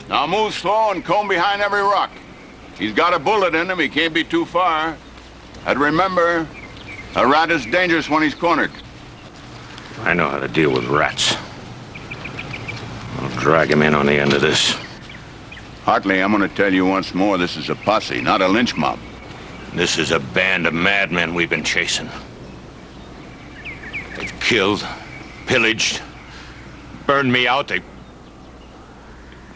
Now move slow and comb behind every rock. He's got a bullet in him. He can't be too far. And remember, a rat is dangerous when he's cornered. I know how to deal with rats. I'll drag him in on the end of this. Hartley, I'm going to tell you once more, this is a posse, not a lynch mob. This is a band of madmen we've been chasing. They've killed, pillaged, burned me out. They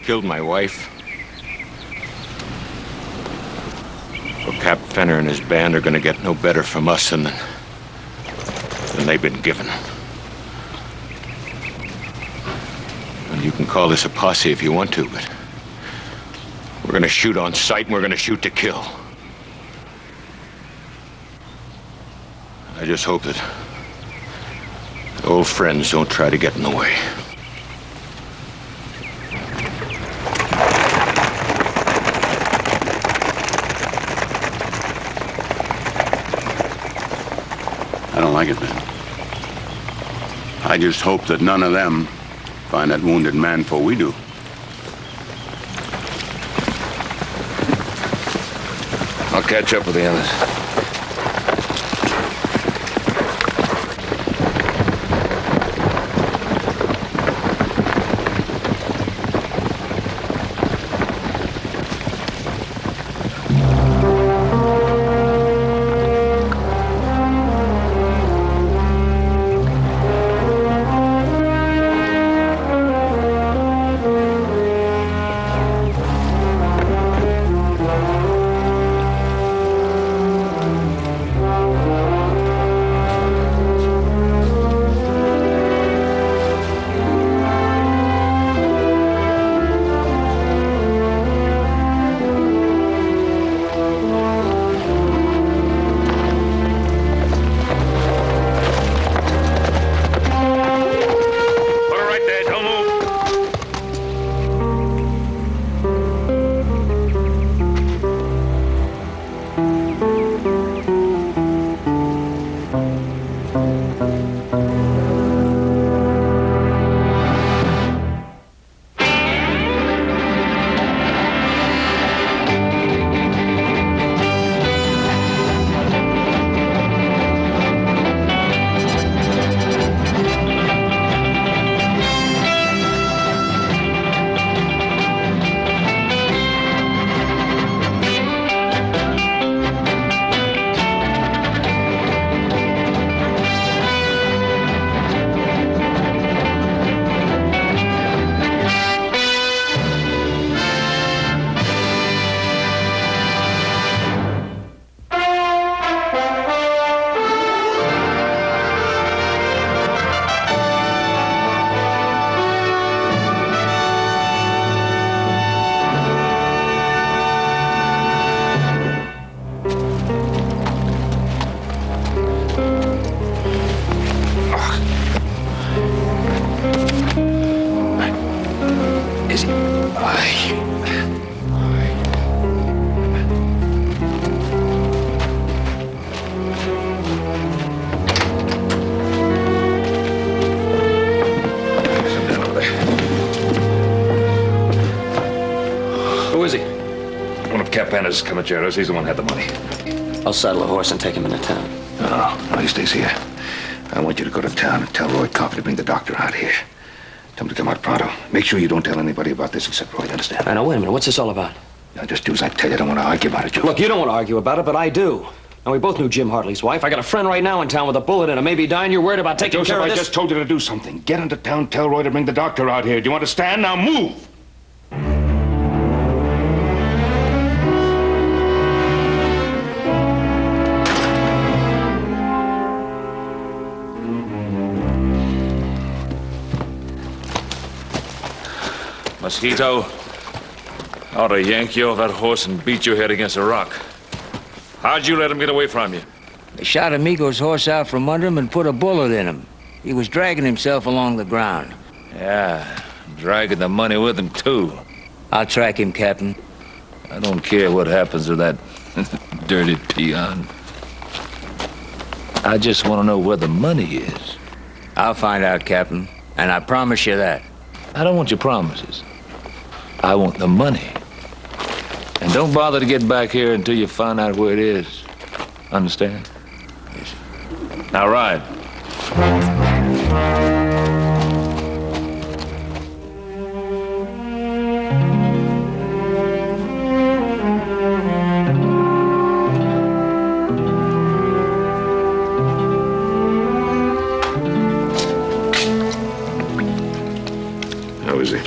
killed my wife. Well, Cap Fenner and his band are going to get no better from us than they've been given. And you can call this a posse if you want to, but we're going to shoot on sight and we're going to shoot to kill. I just hope that old friends don't try to get in the way. I don't like it, man. I just hope that none of them find that wounded man before we do. I'll catch up with the others. Bonanza's Camacheros. He's the one who had the money. I'll saddle a horse and take him into town. No, he stays here. I want you to go to town and tell Roy Coffey to bring the doctor out here. Tell him to come out pronto. Make sure you don't tell anybody about this except Roy, understand? Now, wait a minute. What's this all about? Now, just do as I tell you. I don't want to argue about it, Joe. Look, you don't want to argue about it, but I do. Now, we both knew Jim Hartley's wife. I got a friend right now in town with a bullet in him. Maybe dying. You're worried about taking care of this? I just told you to do something. Get into town, tell Roy to bring the doctor out here. Do you understand? Now, move! Mosquito, I ought to yank you off that horse and beat your head against a rock. How'd you let him get away from you? They shot Amigo's horse out from under him and put a bullet in him. He was dragging himself along the ground. Yeah, dragging the money with him, too. I'll track him, Captain. I don't care what happens to that dirty peon. I just want to know where the money is. I'll find out, Captain, and I promise you that. I don't want your promises. I want the money. And don't bother to get back here until you find out where it is. Understand? Yes. Now ride. How is he?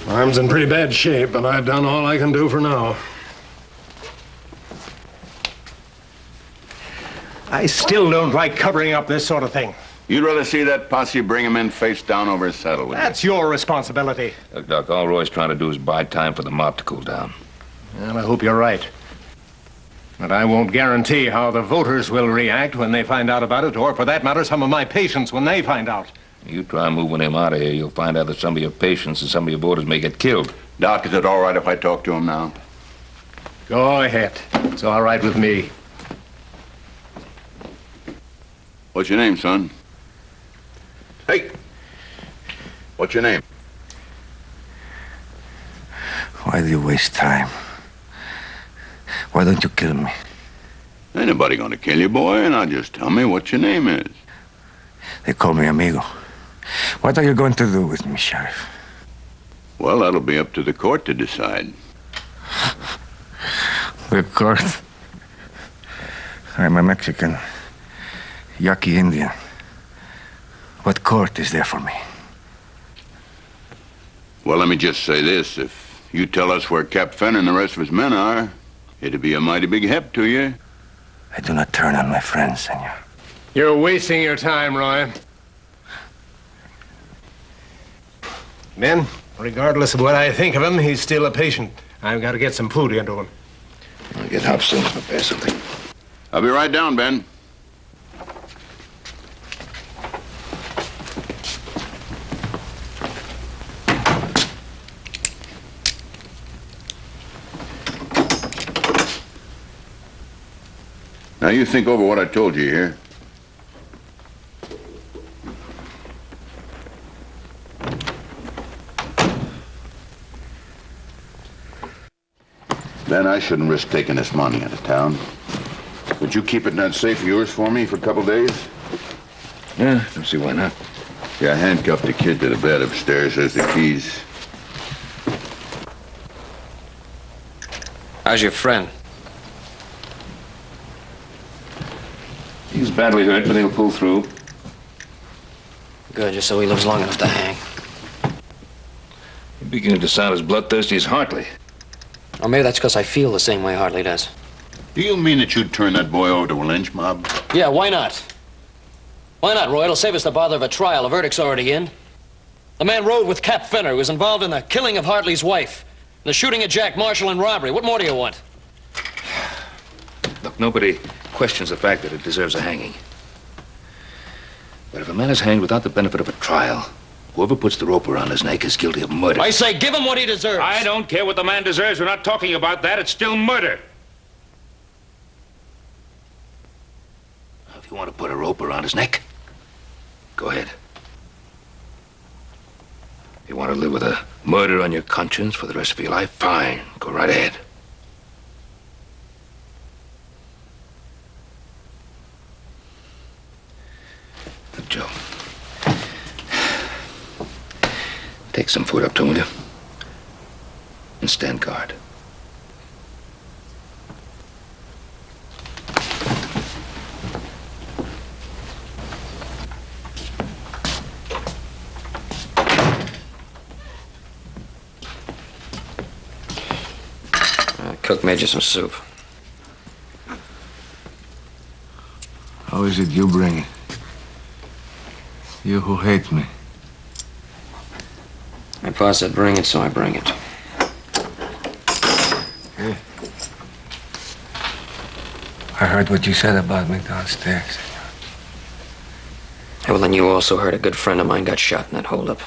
Arm's in pretty bad shape, but I've done all I can do for now. I still don't like covering up this sort of thing. You'd rather see that posse bring him in face down over his saddle, wouldn't you? That's your responsibility. Look, Doc, all Roy's trying to do is buy time for the mob to cool down. Well, I hope you're right. But I won't guarantee how the voters will react when they find out about it, or for that matter, some of my patients when they find out. You try moving him out of here, you'll find out that some of your patients and some of your voters may get killed. Doc, is it all right if I talk to him now? Go ahead. It's all right with me. What's your name, son? Hey! What's your name? Why do you waste time? Why don't you kill me? Ain't nobody gonna kill you, boy. Now just tell me what your name is. They call me Amigo. What are you going to do with me, Sheriff? Well, that'll be up to the court to decide. The court? I'm a Mexican. Yaqui Indian. What court is there for me? Well, let me just say this. If you tell us where Cap Fenn and the rest of his men are, it'd be a mighty big help to you. I do not turn on my friends, senor. You're wasting your time, Roy. Men, regardless of what I think of him, he's still a patient. I've got to get some food into him. I'll get help soon. Prepare something. I'll be right down, Ben. Now you think over what I told you here. Ben, I shouldn't risk taking this money into town. Would you keep it in that safe of yours for me for a couple days? Yeah, don't see why not. Yeah, I handcuffed the kid to the bed upstairs. There's the keys. How's your friend? He's badly hurt, but he'll pull through. Good, just so he lives long enough to hang. You're beginning to sound as bloodthirsty as Hartley. Or maybe that's because I feel the same way Hartley does. Do you mean that you'd turn that boy over to a lynch mob? Yeah, why not? Why not, Roy? It'll save us the bother of a trial. The verdict's already in. The man rode with Cap Fenner, who was involved in the killing of Hartley's wife, and the shooting of Jack Marshall and robbery. What more do you want? Look, nobody questions the fact that it deserves a hanging. But if a man is hanged without the benefit of a trial, whoever puts the rope around his neck is guilty of murder. I say give him what he deserves. I don't care what the man deserves. We're not talking about that. It's still murder. If you want to put a rope around his neck, go ahead. If you want to live with a murder on your conscience for the rest of your life, fine. Go right ahead. Look, Joe. Take some food up to him, will you? And stand guard. Cook made you some soup. How is it you bring it? You who hate me. My pa said bring it, so I bring it. Hey. I heard what you said about me downstairs, senor. Hey, well, then you also heard a good friend of mine got shot in that holdup.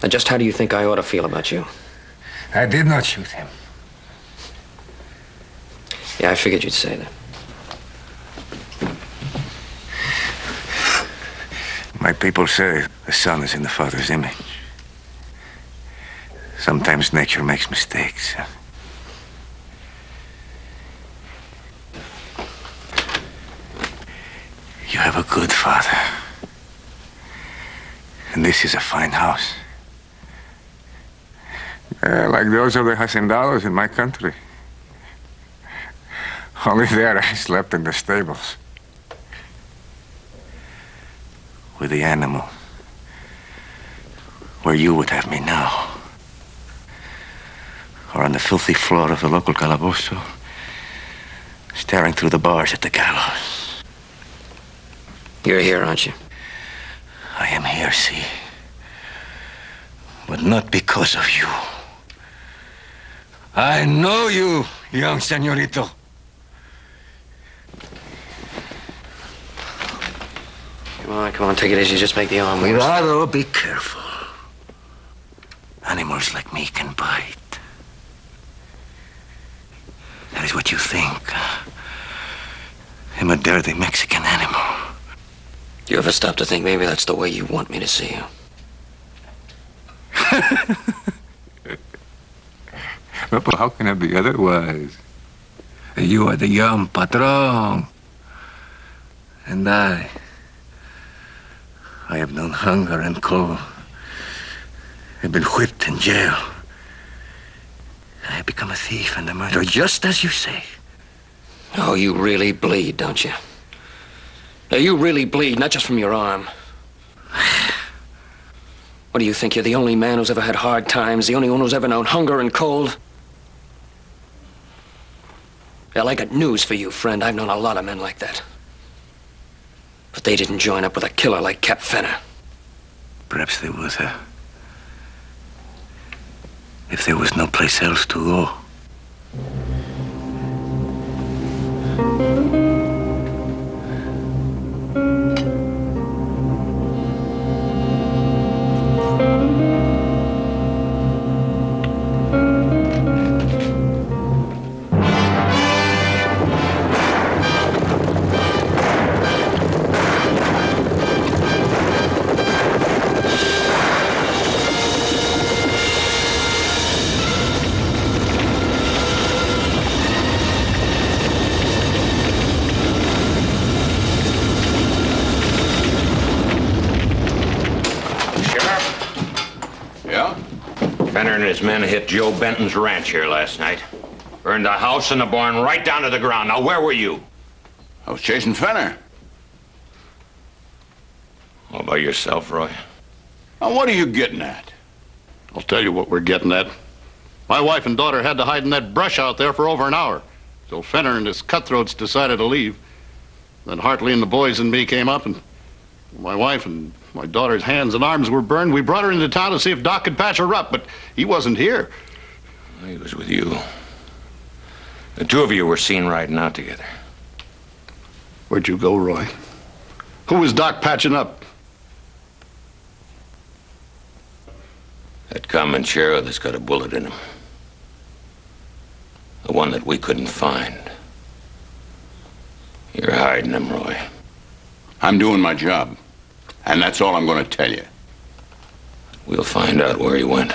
Now, just how do you think I ought to feel about you? I did not shoot him. Yeah, I figured you'd say that. My people say the son is in the father's image. Sometimes nature makes mistakes. You have a good father. And this is a fine house. Like those of the hacendados in my country. Only there I slept in the stables. With the animal. Where you would have me now. Or on the filthy floor of the local calabozo. Staring through the bars at the gallows. You're here, aren't you? I am here, see. But not because of you. I know you, young señorito. Come on, take it easy. Just make the arm worse. Cuidado, be careful. Animals like me can bite. That is what you think. I'm a dirty Mexican animal. Do you ever stop to think maybe that's the way you want me to see you? But how can it be otherwise? You are the young patron. And I have known hunger and cold. I've been whipped in jail. I have become a thief and a murderer, just as you say. Oh, you really bleed, don't you? Now, you really bleed, not just from your arm. What do you think? You're the only man who's ever had hard times, the only one who's ever known hunger and cold? Well, I got news for you, friend. I've known a lot of men like that. But they didn't join up with a killer like Cap Fenner. Perhaps they would have. If there was no place else to go. Fenner and his men hit Joe Benton's ranch here last night. Burned the house and the barn right down to the ground. Now, where were you? I was chasing Fenner. All by yourself, Roy? Now, what are you getting at? I'll tell you what we're getting at. My wife and daughter had to hide in that brush out there for over an hour. So Fenner and his cutthroats decided to leave. Then Hartley and the boys and me came up, and my wife and my daughter's hands and arms were burned. We brought her into town to see if Doc could patch her up, but he wasn't here. He was with you. The two of you were seen riding out together. Where'd you go, Roy? Who was Doc patching up? That Comanchero that's got a bullet in him. The one that we couldn't find. You're hiding him, Roy. I'm doing my job. And that's all I'm going to tell you. We'll find out where he went.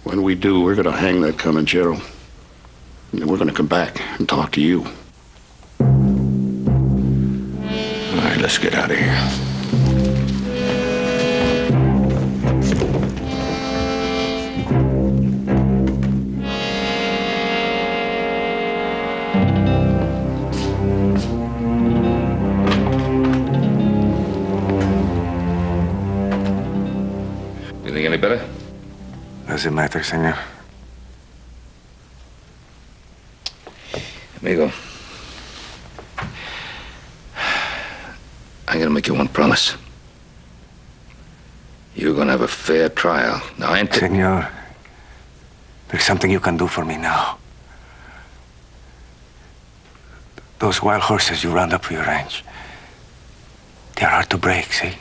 When we do, we're going to hang that Comanchero. And then we're going to come back and talk to you. All right, let's get out of here. Any better? Does it matter, senor? Amigo. I'm gonna make you one promise. You're gonna have a fair trial. Now, I ain't... Senor, there's something you can do for me now. Those wild horses you round up for your ranch, they're hard to break, see?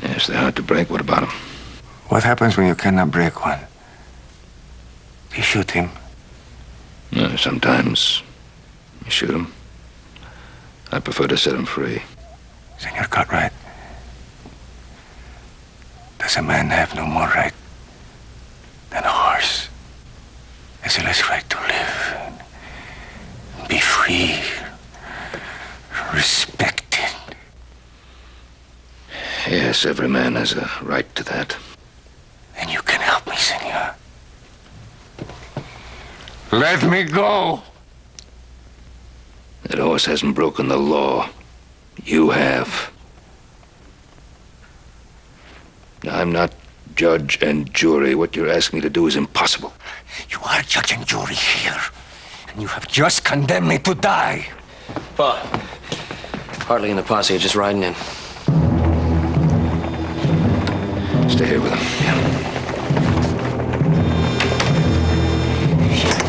Yes, they're hard to break. What about him? What happens when you cannot break one? You shoot him. No, sometimes you shoot him. I prefer to set him free. Senor Cartwright, does a man have no more right than a horse has a less right to live, be free, respected. Yes, every man has a right to that. Then you can help me, senor. Let me go. That horse hasn't broken the law. You have. I'm not judge and jury. What you're asking me to do is impossible. You are judge and jury here, and you have just condemned me to die. Pa, Hartley and the posse are just riding in. Stay here with him.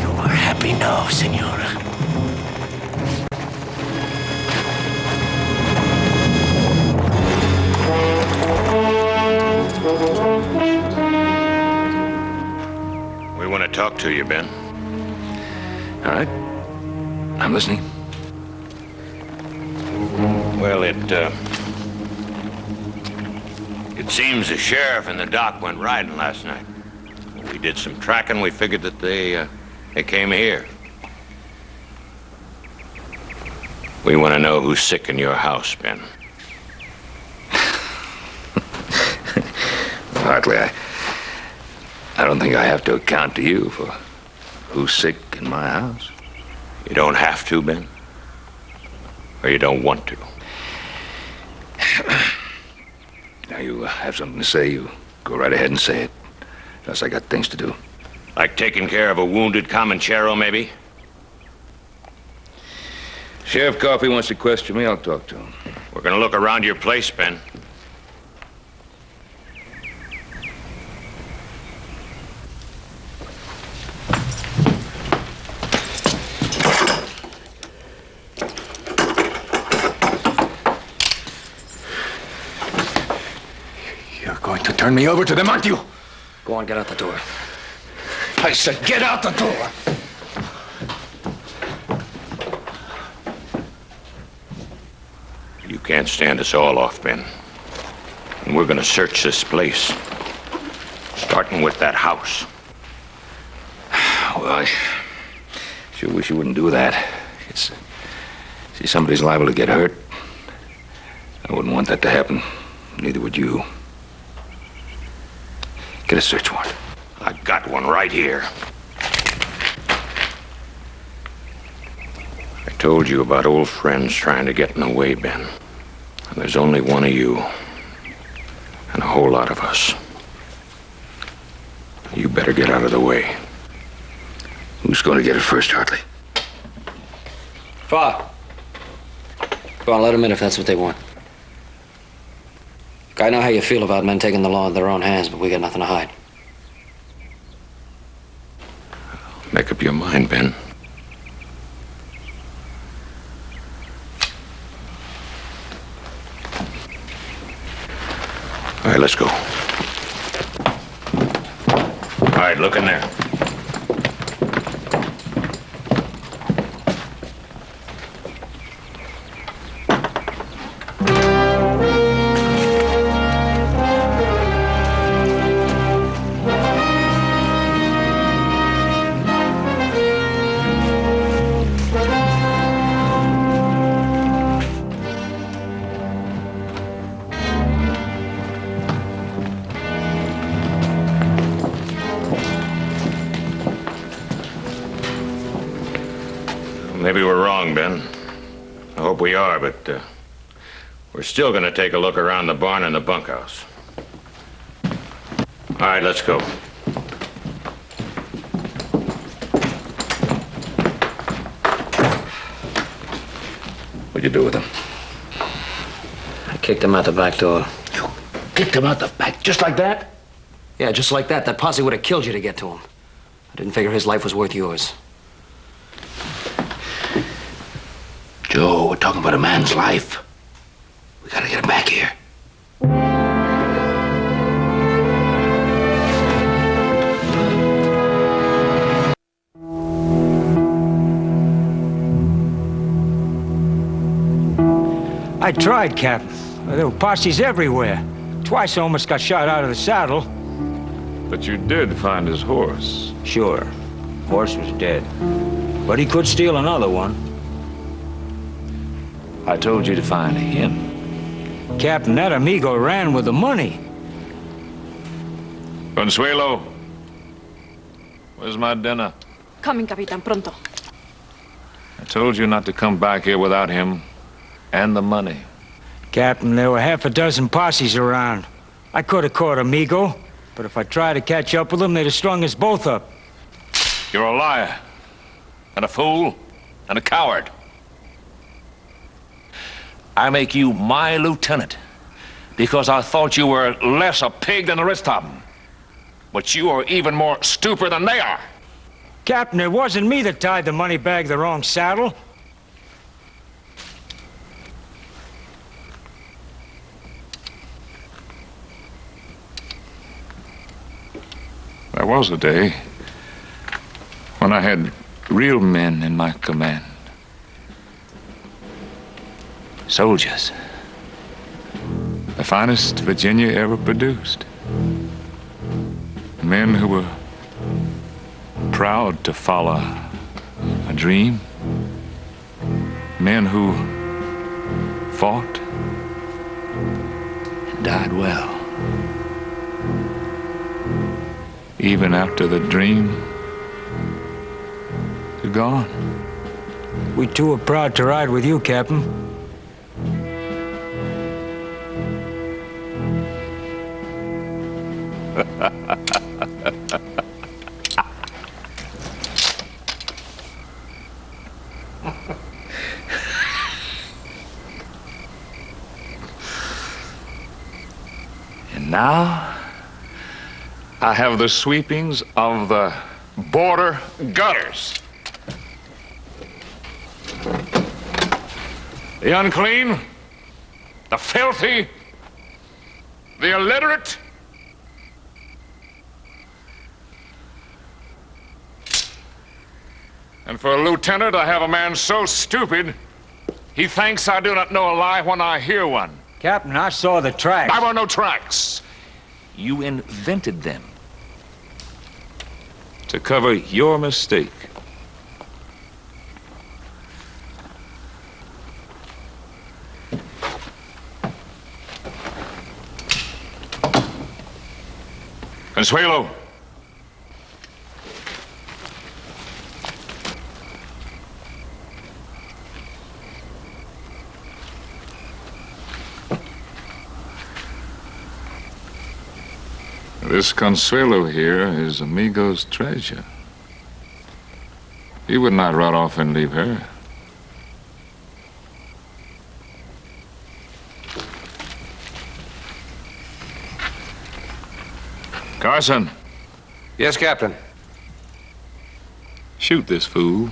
You are happy now, senora. We want to talk to you, Ben. All right. I'm listening. Well, it seems the sheriff and the doc went riding last night. We did some tracking. We figured that they came here. We want to know who's sick in your house, Ben. Hartley, I don't think I have to account to you for who's sick in my house. You don't have to, Ben? Or you don't want to? Now, you have something to say, you go right ahead and say it. Plus, I got things to do. Like taking care of a wounded Comanchero, maybe? Sheriff Coffey wants to question me, I'll talk to him. We're gonna look around your place, Ben. Turn me over to them, aren't you? Go on, get out the door. I said, get out the door. You can't stand us all off, Ben. And we're gonna search this place. Starting with that house. Well, I sure wish you wouldn't do that. See, somebody's liable to get hurt. I wouldn't want that to happen. Neither would you. Get a search warrant. I got one right here. I told you about old friends trying to get in the way, Ben. And there's only one of you. And a whole lot of us. You better get out of the way. Who's going to get it first, Hartley? Pa. Go on, let them in if that's what they want. I know how you feel about men taking the law in their own hands, but we got nothing to hide. Make up your mind, Ben. All right, let's go. All right, look in there. Maybe we're wrong, Ben. I hope we are, but we're still going to take a look around the barn and the bunkhouse. All right, let's go. What'd you do with him? I kicked him out the back door. You kicked him out the back, just like that? Yeah, just like that. That posse would have killed you to get to him. I didn't figure his life was worth yours. Joe, we're talking about a man's life. We gotta get him back here. I tried, Captain. There were posses everywhere. Twice I almost got shot out of the saddle. But you did find his horse. Sure. Horse was dead. But he could steal another one. I told you to find him. Captain, that amigo ran with the money. Consuelo, where's my dinner? Coming, Capitan, pronto. I told you not to come back here without him and the money. Captain, there were half a dozen posses around. I could have caught Amigo, but if I tried to catch up with them, they'd have strung us both up. You're a liar, and a fool, and a coward. I make you my lieutenant because I thought you were less a pig than the rest of them. But you are even more stupid than they are. Captain, it wasn't me that tied the money bag the wrong saddle. There was a day when I had real men in my command. Soldiers. The finest Virginia ever produced. Men who were proud to follow a dream. Men who fought and died well. Even after the dream is gone. We too are proud to ride with you, Captain. And now, I have the sweepings of the border gutters. The unclean, the filthy, the illiterate. And for a lieutenant, I have a man so stupid, he thinks I do not know a lie when I hear one. Captain, I saw the tracks. There were no tracks. You invented them to cover your mistake. Consuelo. This Consuelo here is Amigo's treasure. He would not run off and leave her. Carson. Yes, Captain. Shoot this fool.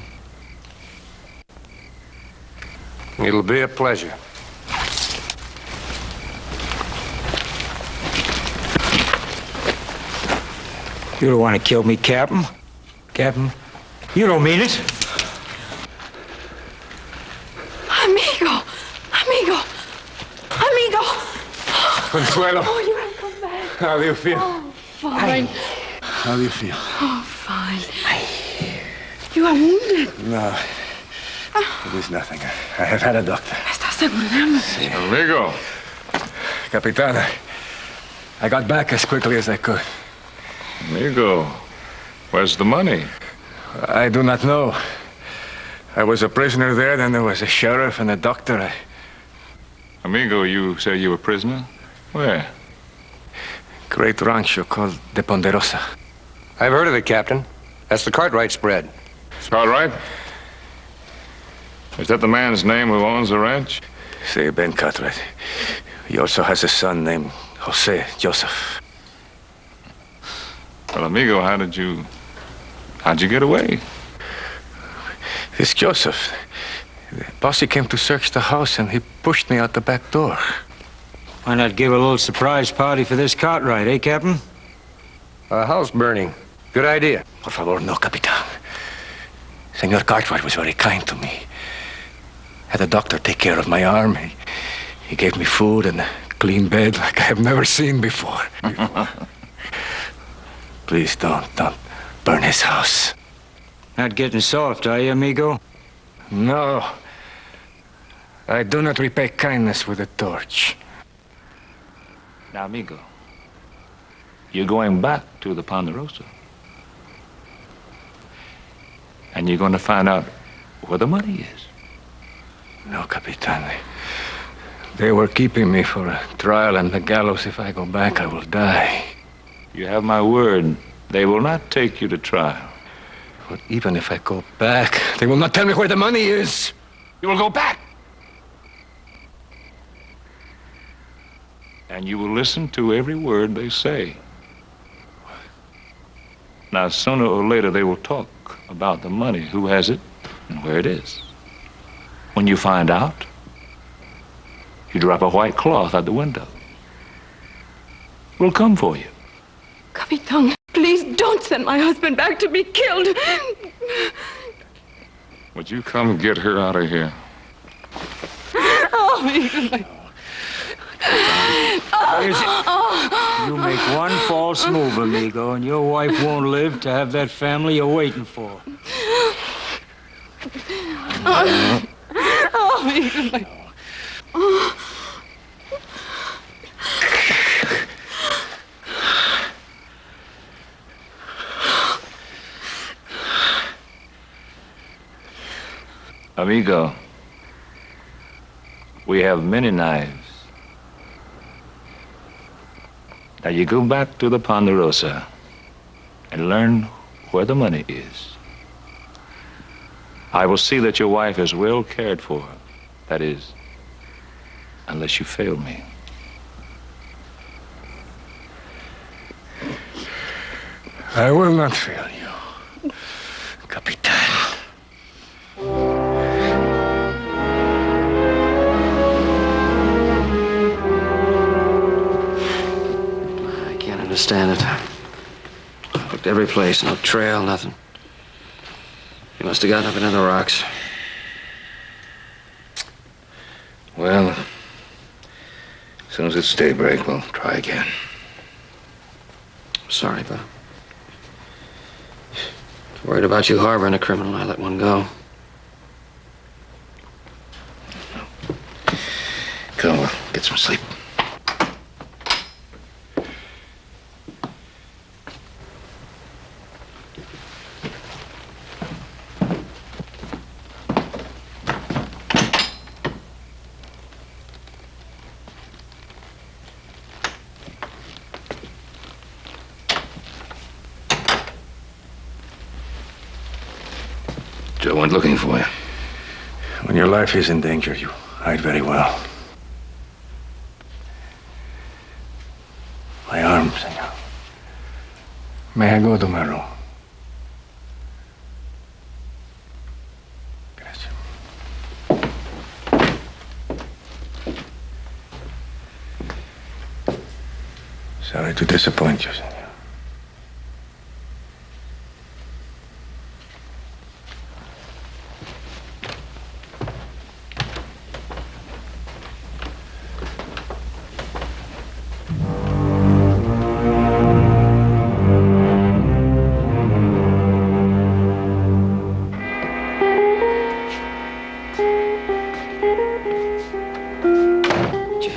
It'll be a pleasure. You don't want to kill me, Captain. Captain, you don't mean it. Amigo! Amigo! Amigo! Consuelo. Oh, you have come back. How do you feel? Oh, fine. How do you feel? Oh, fine. You are wounded. No. It is nothing. I have had a doctor. ¿Estás seguro de algo? Amigo. Capitan, I got back as quickly as I could. Amigo, where's the money? I do not know. I was a prisoner there, then there was a sheriff and a doctor. Amigo, you say you were a prisoner? Where? Great rancho called De Ponderosa. I've heard of it, Captain. That's the Cartwright spread. Cartwright? Is that the man's name who owns the ranch? Say, Ben Cartwright. He also has a son named Jose Joseph. Well, amigo, how'd you get away? This Joseph. The posse came to search the house and he pushed me out the back door. Why not give a little surprise party for this Cartwright, eh, Captain? A house burning. Good idea. Por favor, no, Capitan. Senor Cartwright was very kind to me. Had a doctor take care of my arm. He gave me food and a clean bed like I have never seen before. Please don't burn his house. Not getting soft, are you, amigo? No. I do not repay kindness with a torch. Now, amigo, you're going back to the Ponderosa. And you're going to find out where the money is. No, Capitan. They were keeping me for a trial and the gallows. If I go back, I will die. You have my word. They will not take you to trial. But even if I go back, they will not tell me where the money is. You will go back. And you will listen to every word they say. Now, sooner or later, they will talk about the money, who has it, and where it is. When you find out, you drop a white cloth out the window. We'll come for you. Capitan, please don't send my husband back to be killed. Would you come get her out of here? Oh, Amigo. You make one false move, amigo, and your wife won't live to have that family you're waiting for. Oh, Amigo. Amigo, we have many knives. Now you go back to the Ponderosa and learn where the money is. I will see that your wife is well cared for. That is, unless you fail me. I will not fail you, Capitan. I can't understand it. Looked every place, no trail, nothing. He must have gotten up into the rocks. Well, as soon as it's daybreak, we'll try again. Sorry, Bob. Worried about you harboring a criminal. I let one go. Go, we'll get some sleep. Joe went looking for you. When your life is in danger, you hide very well. My arm, senor. May I go to my room? Gracias. Sorry to disappoint you, senor.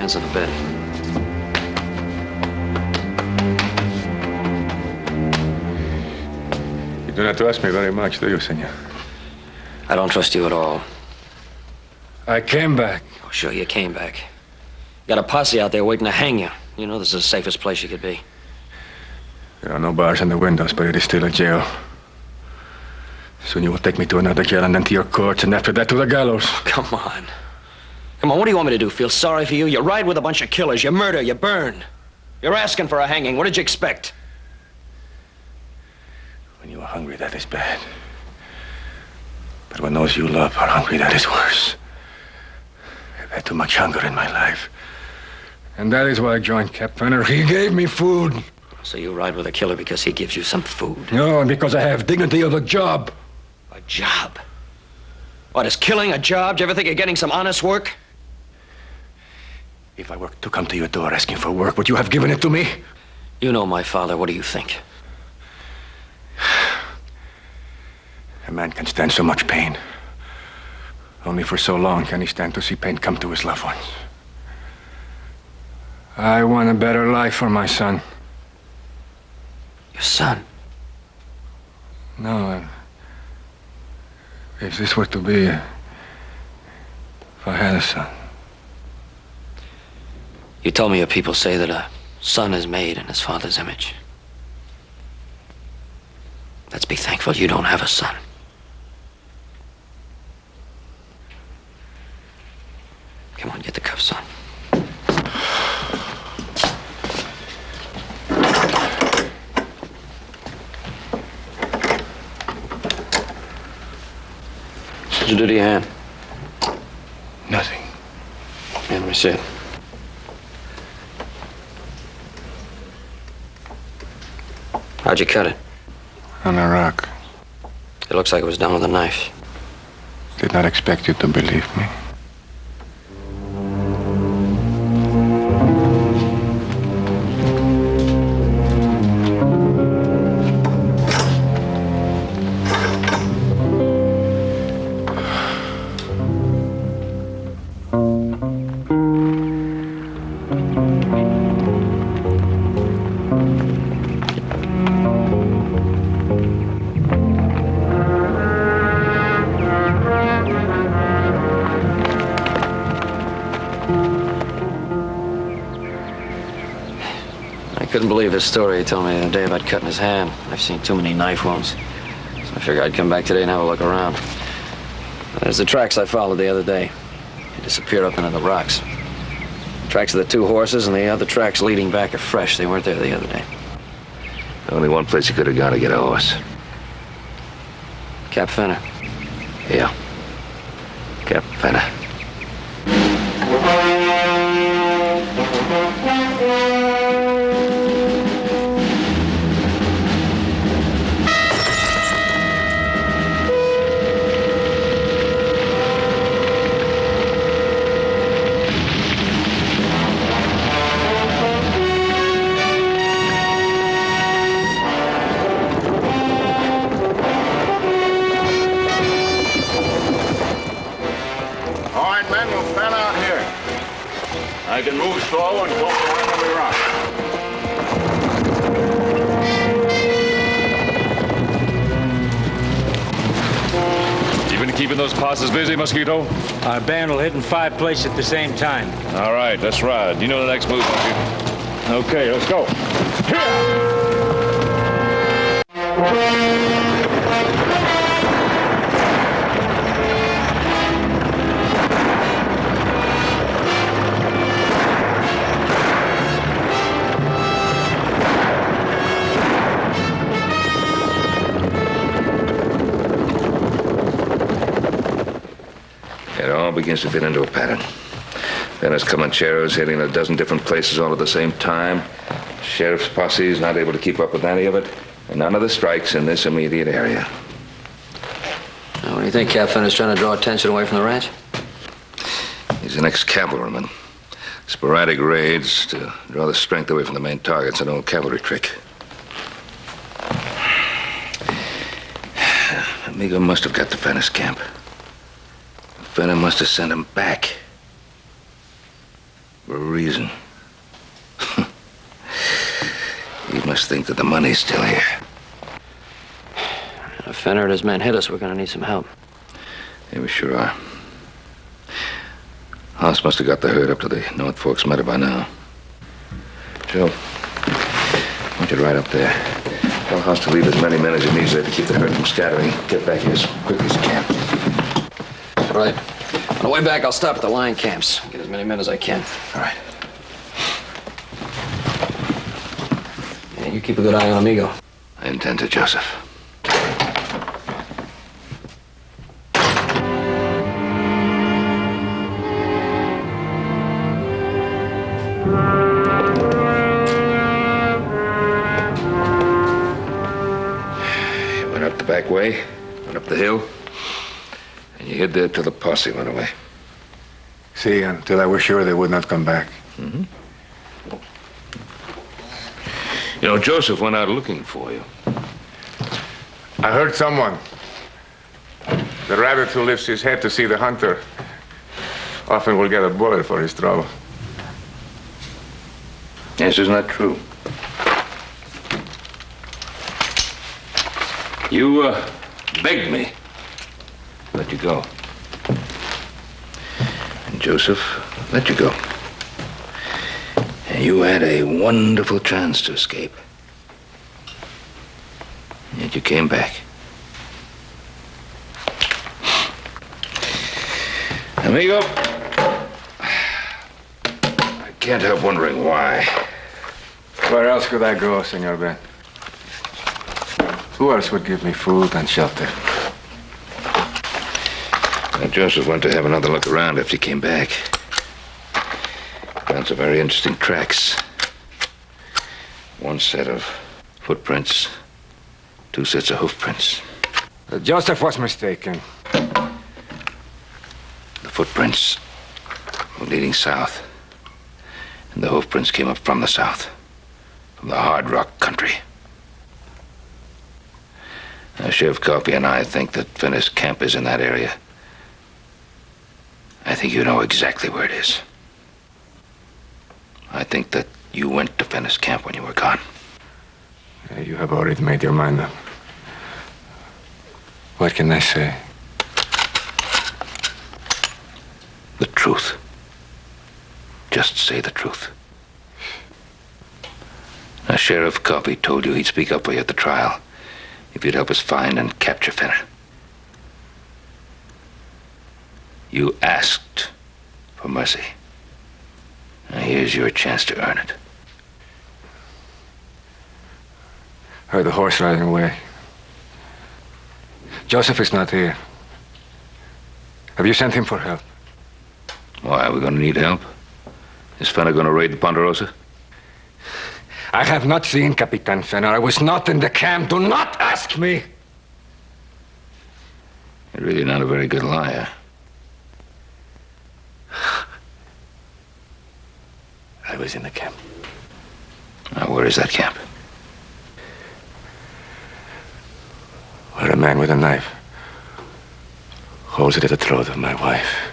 Hands on the bed. You do not trust me very much, do you, senor? I don't trust you at all. I came back. Oh, sure, you came back. You got a posse out there waiting to hang you. You know this is the safest place you could be. There are no bars in the windows, but it is still a jail. Soon you will take me to another jail and then to your courts, and after that to the gallows. Come on. Come on, what do you want me to do? Feel sorry for you? You ride with a bunch of killers. You murder, you burn. You're asking for a hanging. What did you expect? When you are hungry, that is bad. But when those you love are hungry, that is worse. I've had too much hunger in my life. And that is why I joined Cap Fenner. He gave me food. So you ride with a killer because he gives you some food? No, and because I have dignity of a job. A job? What, is killing a job? Do you ever think you're getting some honest work? If I were to come to your door asking for work, would you have given it to me? You know my father. What do you think? A man can stand so much pain. Only for so long can he stand to see pain come to his loved ones. I want a better life for my son. Your son? No, if this were to be, if I had a son. You told me your people say that a son is made in his father's image. Let's be thankful you don't have a son. Come on, get the cuffs on. What'd you do to your hand? Nothing. Yeah, let me see it. How'd you cut it? On a rock. It looks like it was done with a knife. Did not expect you to believe me. I couldn't believe his story he told me the other day about cutting his hand. I've seen too many knife wounds. So I figured I'd come back today and have a look around. There's the tracks I followed the other day. They disappeared up into the rocks. Tracks of the two horses and the other tracks leading back are fresh. They weren't there the other day. Only one place he could have gone to get a horse. Cap Fenner. Yeah. Cap Fenner. I can move slow and go behind every rock. You been keeping those posses busy, Mosquito? Our band will hit in 5 places at the same time. All right, let's ride. You know the next move, don't you? Okay, let's go. It all begins to fit into a pattern. Then there's Comancheros hitting a dozen different places all at the same time. Sheriff's posse is not able to keep up with any of it, and none of the strikes in this immediate area. Now, what do you think Cap Fenner's trying to draw attention away from the ranch? He's an ex-cavalryman. Sporadic raids to draw the strength away from the main targets, an old cavalry trick. Amigo must have got to Fenner's camp. Fenner must have sent him back. For a reason. He must think that the money's still here. If Fenner and his men hit us, we're gonna need some help. Yeah, we sure are. Hoss must have got the herd up to the North Forks meadow by now. Joe, I want you to ride up there. Tell Hoss to leave as many men as he needs there to keep the herd from scattering. Get back here as quickly as you can. Right. On the way back, I'll stop at the line camps. Get as many men as I can. All right. Yeah, you keep a good eye on Amigo. I intend to, Joseph. You went up the back way, went up the hill, and you hid there till the posse went away. See, until I was sure they would not come back. Mm-hmm. You know, Joseph went out looking for you. I heard someone. The rabbit who lifts his head to see the hunter often will get a bullet for his trouble. Yes, isn't that true? You begged me to let you go. And Joseph let you go. And you had a wonderful chance to escape. Yet you came back. Amigo, I can't help wondering why. Where else could I go, Senor Ben? Who else would give me food and shelter? Well, Joseph went to have another look around after he came back. Found some very interesting tracks. One set of footprints, two sets of hoofprints. Joseph was mistaken. The footprints were leading south, and the hoofprints came up from the south, from the hard rock country. Now, Sheriff Coffey and I think that Finner's camp is in that area. I think you know exactly where it is. I think that you went to Finner's camp when you were gone. You have already made your mind up. What can I say? The truth. Just say the truth. Now, Sheriff Coffey told you he'd speak up for you at the trial if you'd help us find and capture Finner. You asked for mercy. Now, here's your chance to earn it. Heard the horse riding away. Joseph is not here. Have you sent him for help? Why, are we going to need help? Is Fenner going to raid the Ponderosa? I have not seen Capitan Fenner. I was not in the camp. Do not ask me! You're really not a very good liar. I was in the camp. Now, where is that camp? Where a man with a knife holds it at the throat of my wife.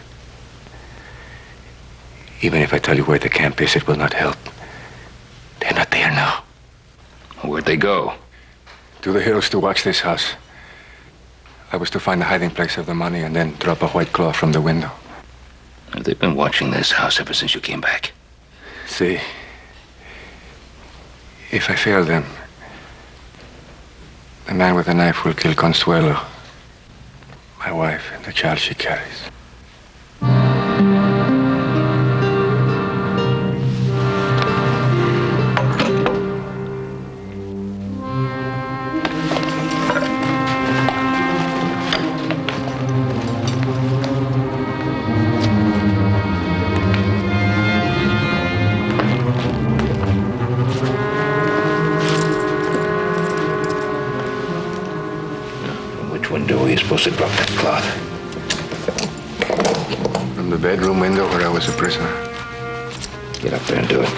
Even if I tell you where the camp is, it will not help. They're not there now. Where'd they go? To the hills to watch this house. I was to find the hiding place of the money and then drop a white claw from the window. Have they been watching this house ever since you came back? See, if I fail them, the man with the knife will kill Consuelo, my wife, and the child she carries. Supposed to drop that cloth? From the bedroom window where I was a prisoner. Get up there and do it.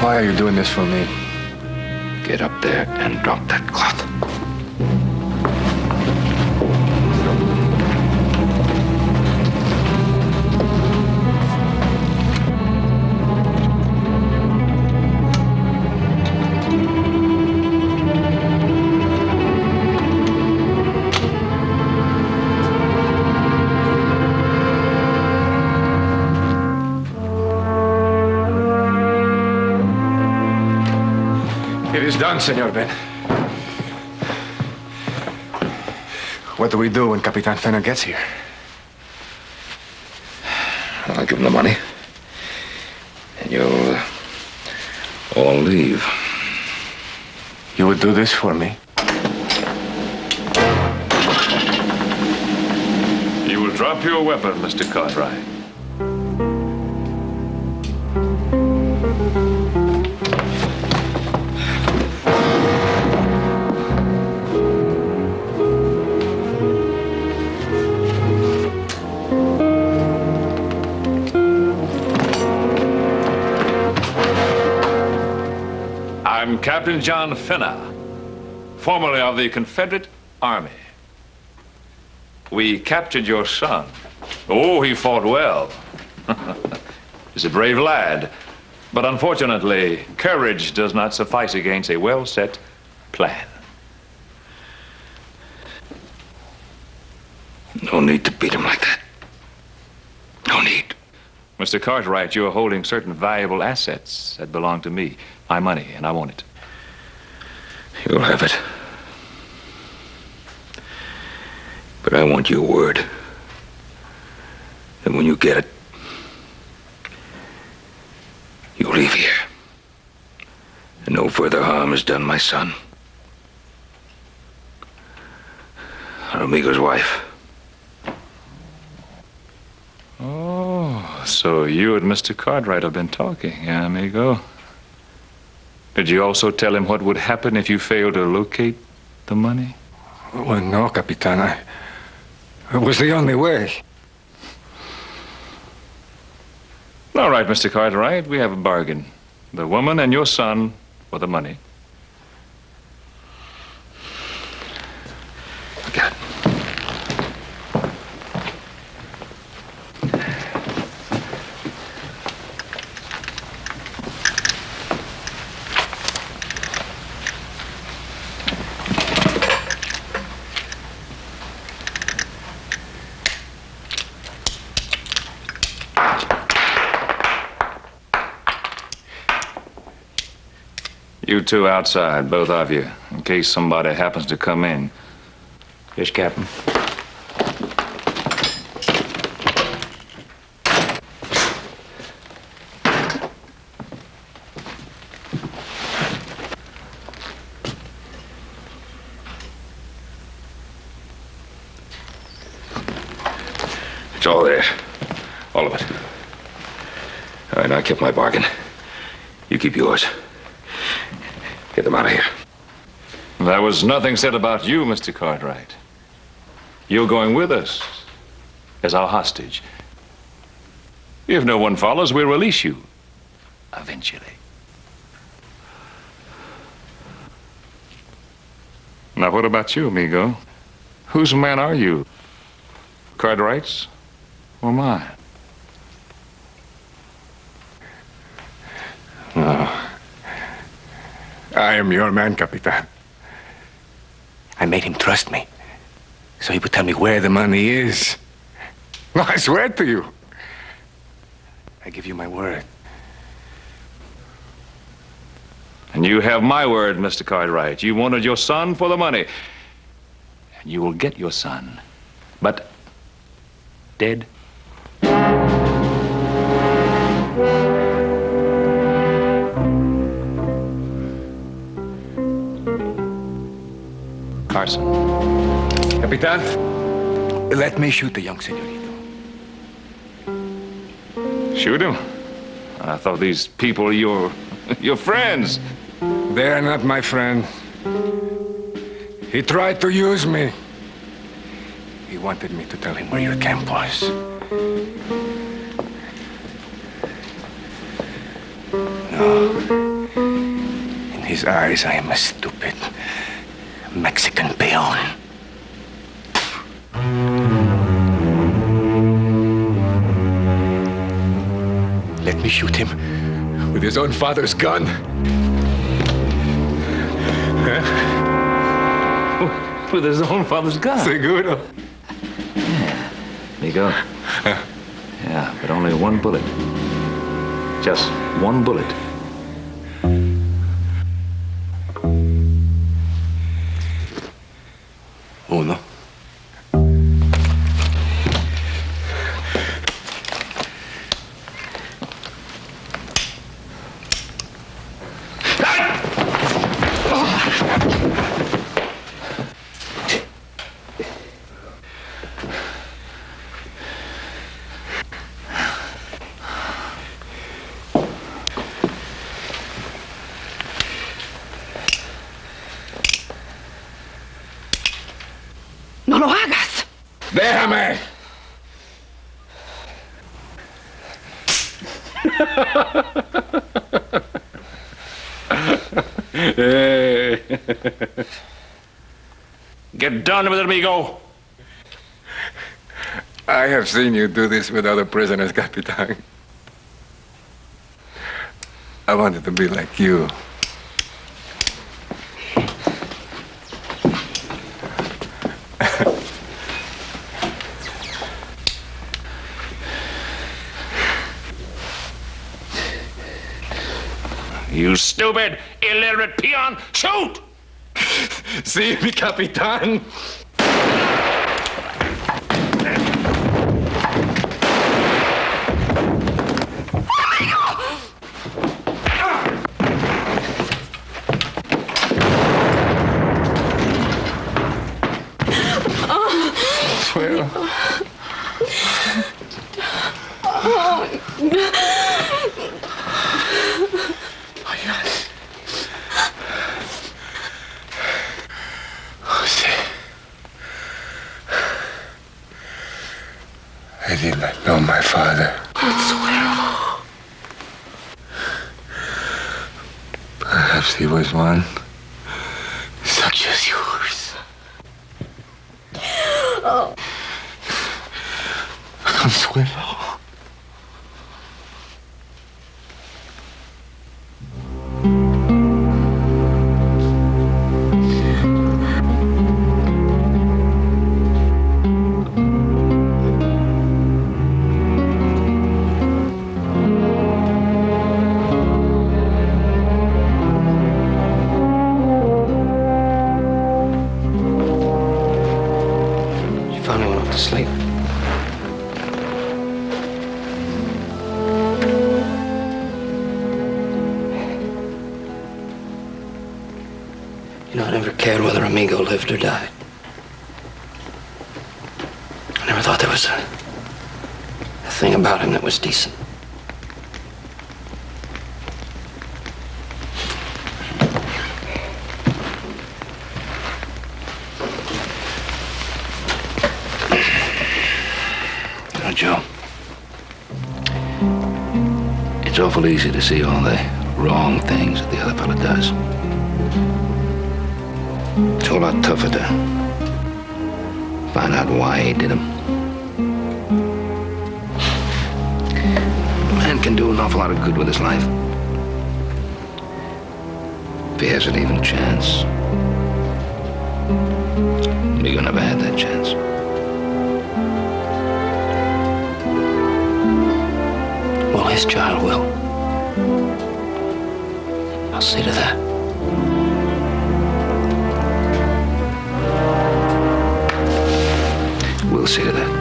Why are you doing this for me? Get up there and drop that cloth. It is done, Senor Ben. What do we do when Capitan Fenner gets here? I'll give him the money. And you'll all leave. You would do this for me? You will drop your weapon, Mr. Cartwright. I'm Captain John Fenner, formerly of the Confederate Army. We captured your son. Oh, he fought well. He's a brave lad. But unfortunately, courage does not suffice against a well-set plan. No need to beat him like that. No need. Mr. Cartwright, you're holding certain valuable assets that belong to me. My money, and I want it. You'll have it. But I want your word. And when you get it, you'll leave here. And no further harm is done my son. Our Amigo's wife. Oh, so you and Mr. Cartwright have been talking, yeah, Amigo? Did you also tell him what would happen if you failed to locate the money? Well, no, Capitan. It was the only way. All right, Mr. Cartwright, we have a bargain. The woman and your son for the money. I got it. You two outside, both of you, in case somebody happens to come in. Yes, Captain. It's all there. All of it. All right, I kept my bargain. You keep yours. Get them out of here. There was nothing said about you, Mr. Cartwright. You're going with us as our hostage. If no one follows, we'll release you. Eventually. Now, what about you, amigo? Whose man are you? Cartwright's or mine? No. I am your man, Capitan. I made him trust me, so he would tell me where the money is. No, I swear to you. I give you my word. And you have my word, Mr. Cartwright. You wanted your son for the money. And you will get your son. But dead. Carson. Capitan, let me shoot the young señorito. Shoot him? I thought these people, your friends. They're not my friend. He tried to use me. He wanted me to tell him where your camp was. No. In his eyes, I am a stupid Mexican peon. Let me shoot him with his own father's gun. Huh? With his own father's gun? Seguro. Yeah. Amigo. Yeah, but only one bullet. Just one bullet. Uno. ¡No lo hagas! ¡Déjame! Get done with it, amigo. I have seen you do this with other prisoners, Capitan. I wanted to be like you. You stupid, illiterate peon! Shoot! See, mi Capitan? I did not know my father. Perhaps he was one such as yours. Oh. Consuelo. Sleep. You know, I never cared whether Amigo lived or died. I never thought there was a thing about him that was decent. Joe, it's awful easy to see all the wrong things that the other fella does. It's a whole lot tougher to find out why he did them. A man can do an awful lot of good with his life if he has an even chance. Amigo never had that chance. Well, his child will. I'll see to that. We'll see to that.